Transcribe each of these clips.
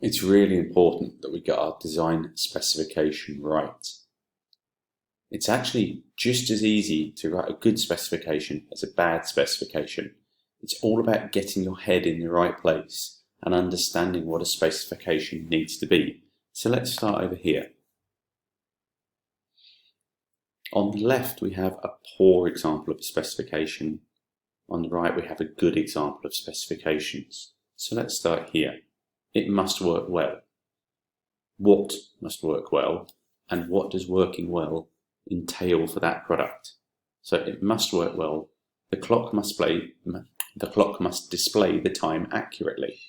It's really important that we get our design specification right. It's actually just as easy to write a good specification as a bad specification. It's all about getting your head in the right place and understanding what a specification needs to be. So let's start over here. On the left, we have a poor example of a specification. On the right, we have a good example of specifications. So let's start here. It must work well. What must work well, and what does working well entail for that product? So it must work well. The clock must display the time accurately.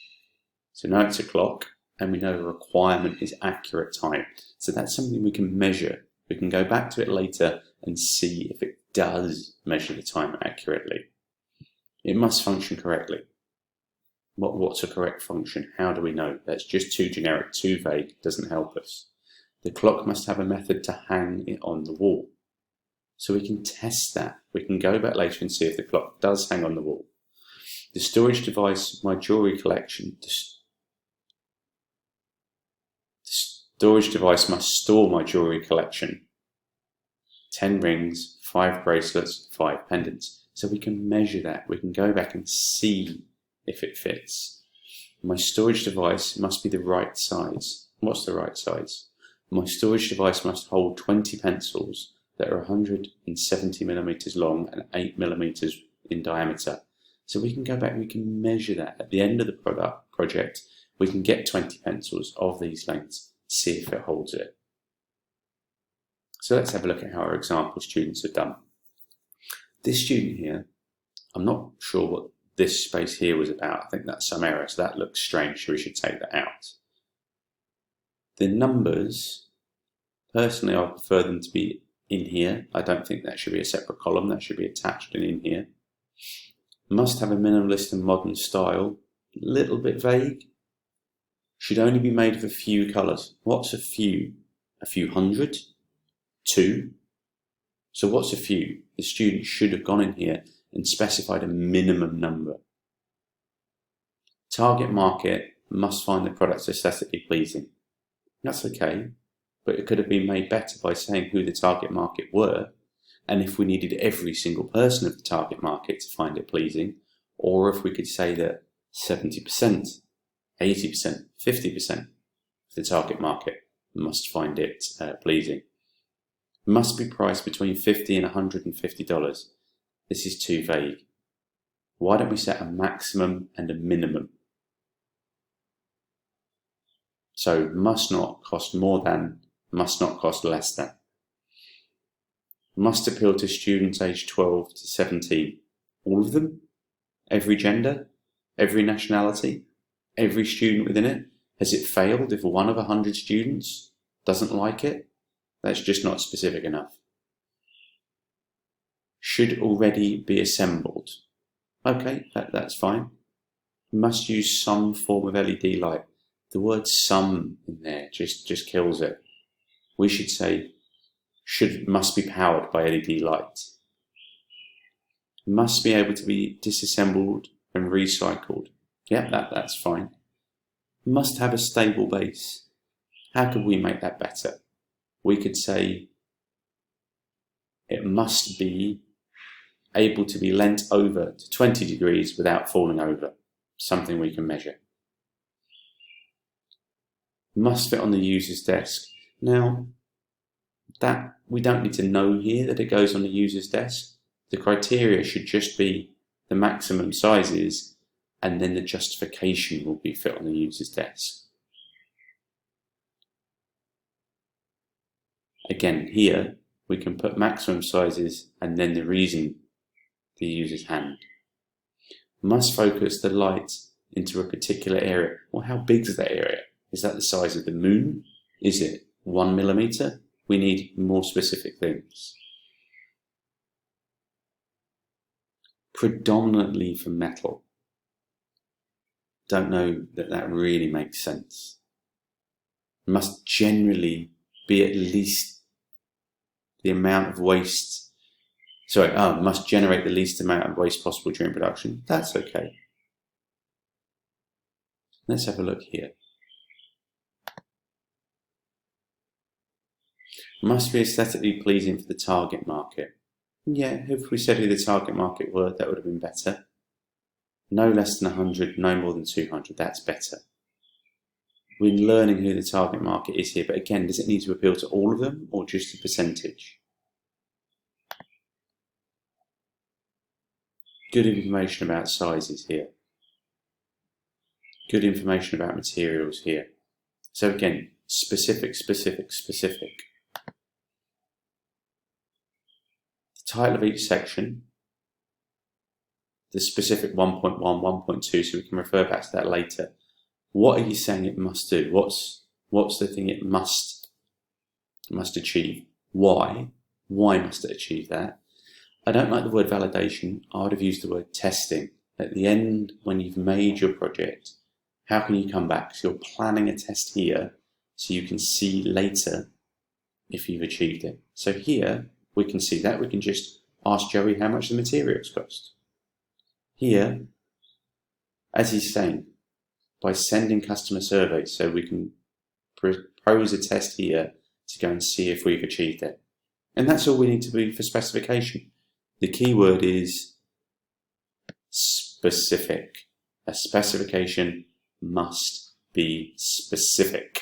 So now it's a clock, and we know the requirement is accurate time. So that's something we can measure. We can go back to it later and see if it does measure the time accurately. It must function correctly. What's a correct function? How do we know? That's just too generic, too vague, doesn't help us. The clock must have a method to hang it on the wall. So we can test that. We can go back later and see if the clock does hang on the wall. The storage device, my jewelry collection, the storage device must store my jewelry collection. 10 rings, 5 bracelets, 5 pendants. So we can measure that. We can go back and see if it fits. My storage device must be the right size. What's the right size? My storage device must hold 20 pencils that are 170 millimeters long and 8 millimeters in diameter. So we can go back and we can measure that. At the end of the project, we can get 20 pencils of these lengths, see if it holds it. So let's have a look at how our example students have done. This student here, I'm not sure what this space here was about. I think that's some error, so that looks strange, so we should take that out. The numbers, personally, I prefer them to be in here. I don't think that should be a separate column. That should be attached and in here. Must have a minimalist and modern style. A little bit vague. Should only be made of a few colours. What's a few? A few hundred? 2? So what's a few? The student should have gone in here and specified a minimum number. Target market must find the products aesthetically pleasing. That's okay, but it could have been made better by saying who the target market were, and if we needed every single person of the target market to find it pleasing, or if we could say that 70%, 80%, 50% of the target market must find it pleasing. Must be priced between $50 and $150. This is too vague. Why don't we set a maximum and a minimum? So must not cost more than, must not cost less than. Must appeal to students aged 12 to 17. All of them? Every gender? Every nationality? Every student within it? Has it failed if one of 100 students doesn't like it? That's just not specific enough. Should already be assembled. Okay, that's fine. Must use some form of LED light. The word some in there just kills it. We should say must be powered by LED light. Must be able to be disassembled and recycled. Yeah, that's fine. Must have a stable base. How could we make that better? We could say it must be able to be leant over to 20 degrees without falling over. Something we can measure. Must fit on the user's desk. Now, that we don't need to know here that it goes on the user's desk. The criteria should just be the maximum sizes, and then the justification will be fit on the user's desk. Again, here we can put maximum sizes and then the reason the user's hand. Must focus the light into a particular area. Well, how big is that area? Is that the size of the moon? Is it 1 millimeter? We need more specific things. Predominantly for metal. Don't know that really makes sense. Must generally be at least the amount of waste. Must generate the least amount of waste possible during production. That's okay. Let's have a look here. Must be aesthetically pleasing for the target market. Yeah, if we said who the target market were, that would have been better. No less than 100, no more than 200, that's better. We're learning who the target market is here, but again, does it need to appeal to all of them or just a percentage? Good information about sizes here. Good information about materials here. So again, specific, specific, specific. The title of each section, the specific 1.1, 1.2, so we can refer back to that later. What are you saying it must do? What's the thing it must achieve? Why? Why must it achieve that? I don't like the word validation. I would have used the word testing. At the end, when you've made your project, how can you come back? So you're planning a test here so you can see later if you've achieved it. So here, we can see that. We can just ask Joey how much the materials cost. Here, as he's saying, by sending customer surveys, so we can propose a test here to go and see if we've achieved it. And that's all we need to do for specification. The key word is specific. A specification must be specific.